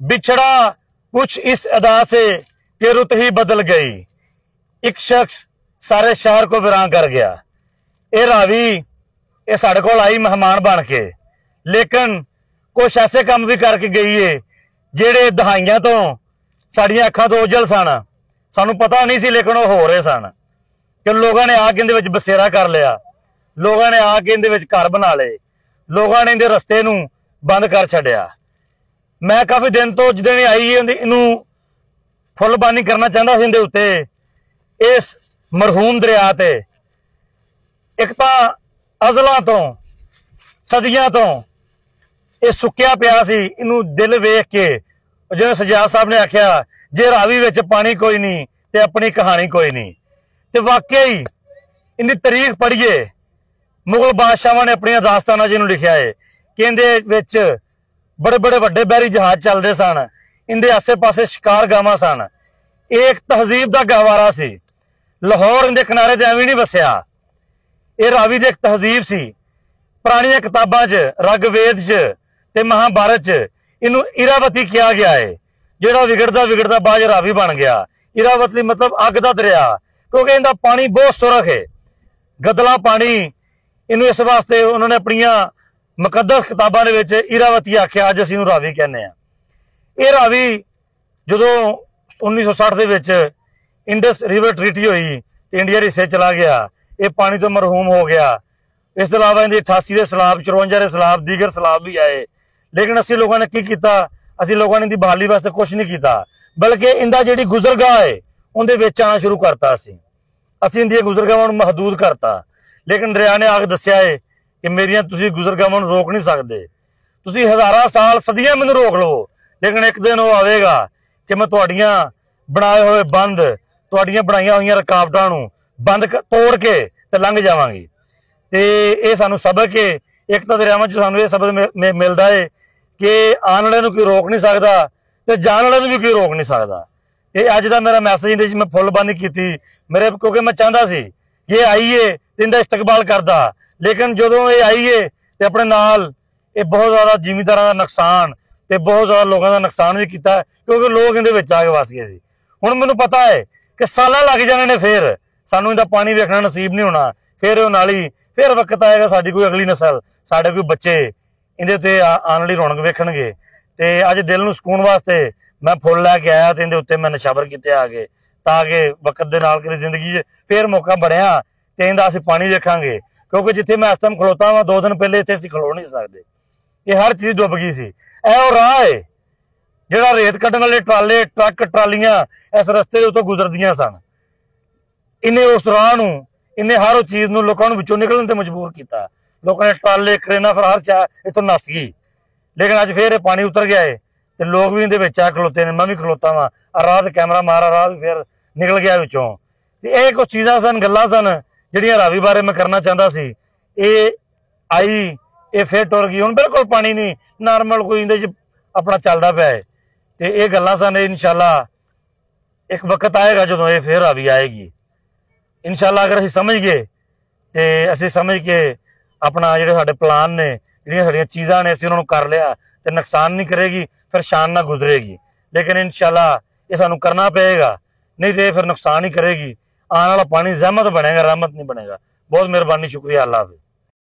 बिछड़ा कुछ इस अदा से कि रुत ही बदल गई, एक शख्स सारे शहर को वीरान कर गया। ये रावी ये साढ़े कोल आई मेहमान बन के, लेकिन कुछ ऐसे काम भी करके गई है जेड़े दहाइयां तो साड़ियां अखां तो ओझल सन, सानू पता नहीं सी, लेकिन वो हो रहे सन कि लोगों ने आके इहदे विच बसेरा कर लिया, लोगों ने आके इहदे विच घर बना ले, लोगों ने इहदे रस्ते नूं बंद कर छड्या। मैं काफ़ी दिन तो जिद्दे आई इनू फुलबानी करना चाहता सी उत्ते इस मरहूम दरिया ते। एक तो अज़लां तो सदियां तो ये सुक्या पिया सी, इनू दिल वेख के जिवें सजाद साहब ने आख्या जे रावी विच पानी कोई नहीं ते अपनी कहानी कोई नहीं। तो वाकई इनकी तारीख पढ़िए, मुगल बादशाह ने अपनी दास्ताना जिन्होंने लिखा है कि इहदे विच बड़े बड़े वड्डे बहरी जहाज चलते सन, इनके आसे पासे शिकार गावां सन, एक तहजीब का गहवारा सी। लाहौर इनके किनारे ते एवें नहीं वसिया, ये रावी दी एक तहजीब सी। पुरानियां किताबां च रगवेद च ते महाभारत च इनू इरावती किया गया है, जिहड़ा विगड़दा विगड़दा बाद रावी बन गया। इरावती मतलब अग दा दरिया, क्योंकि इनका पानी बहुत सुरख है, गदला पानी। इनू इस वास्ते उन्होंने अपनिया मुकद्दस किताबां दे विच इरावती आख्या, अज असीं रावी कहने आ। ये रावी जदों 1960 दे विच इंडस रिवर ट्रीटी हुई तो इंडिया हिस्से चला गया, ये पानी तो मरहूम हो गया। इस तो अलावा इनके 88 के सैलाब, 54 के सैलाब, दीगर सैलाब भी आए, लेकिन असी लोगों ने की किया, असी लोगों ने इनकी बहाली वास्ते कुछ नहीं किया, बल्कि इनका जी गुजरगाह है उनके विच आना शुरू करता। असी इनकी गुजरगाहों महदूद करता, लेकिन दरिया ने आके दसिया है कि मेरिया तुसीं गुजरगाहों रोक नहीं सकते, तुसीं हज़ारां साल सदियां मैनूं रोक लो, लेकिन एक दिन वो आएगा कि मैं तुहाड़ियां बनाए हुए बंद, तुहाड़ियां बनाईयां हुई रुकावटां नूं बंद तोड़ के ते लंघ जावांगी। तो ये सानू सबक है, एक तो दरियावां च सानू ये सबक मिलता है कि आने वाले नूं कोई रोक नहीं सकता ते जाने वाले नूं भी कोई रोक नहीं सकता। ये अज का मेरा मैसेज इहदे मैं फुलबानी की मेरे, क्योंकि मैं चाहता सी ये आईए तो इनका इस्तकबाल करता, लेकिन जदों ये आईए तो अपने नाल ये बहुत ज़्यादा जिमींदारां दा नुकसान ते बहुत ज़्यादा लोगों का नुकसान भी किया, क्योंकि लोग इहदे विच आके वस गए सी। हुण मैनूं पता है कि सालां लग जाने ने, फिर सानू इहदा पानी वेखना नसीब नहीं होना, फिर वो नाली फिर वक्त आएगा साडी कोई अगली नस्ल, साडे कोई बच्चे इहदे ते आने वाली रौनक वेखणगे। ते अज दिल नूं सुकून वास्ते मैं फुल लैके आया ते इहदे उत्ते मैं नशावर किते आके, ताकि वक्त दे नाल करी जिंदगी फिर मौका बनिया ते इहदा असीं पानी वेखांगे। क्योंकि जिथे मैं इस टाइम खलोता वां 2 दिन पहले इत्थे असीं खलो नहीं सकते, ये हर चीज़ डुब गई सी। ऐ राह है जिहड़ा रेत कड्ढण वाले ट्राले ट्रक ट्रालियां इस रस्ते दे उत्तों गुजरदियां सन, इन्हें उस राह नूं इन्हें हर चीज़ नूं लोकां नूं विचों निकलण ते मजबूर किया। लोगों ने ट्राले करेना फिर हर चाह इतों नस गई, लेकिन अज फिर पानी उतर गया है तो लोग भी इहदे विच आ खलोते ने, मैं भी खलोता वां, राह ते कैमरा मारा, राह भी फिर निकल गया विचों। ते ये कुछ चीज़ां सन, गल्लां सन जिहड़ियां रावी बारे मैं करना चाहता सी। ये आई ये फिर टुर गई, हुण बिल्कुल पानी नहीं, नॉर्मल कोई इहदे च अपना चलदा पिया है। ते ये गल्लां सन, इंशाअल्लाह एक वक्त आएगा जदों ये फिर रावी आएगी इंशाअल्लाह। अगर असीं समझ गए तो असीं समझ के अपना जिहड़े साडे प्लान ने, जिहड़ियां साडीआं चीज़ां ने, असीं उन्हां नूं कर लिया तो नुकसान नहीं करेगी, फिर शान ना गुजरेगी। लेकिन इंशाअल्लाह ये सानूं करना पेगा, नहीं तो फिर नुकसान ही करेगी। आने वाला पानी ज़हमत बनेगा, रहमत नहीं बनेगा। बहुत मेहरबानी, शुक्रिया, अल्लाह हाफ़िज़।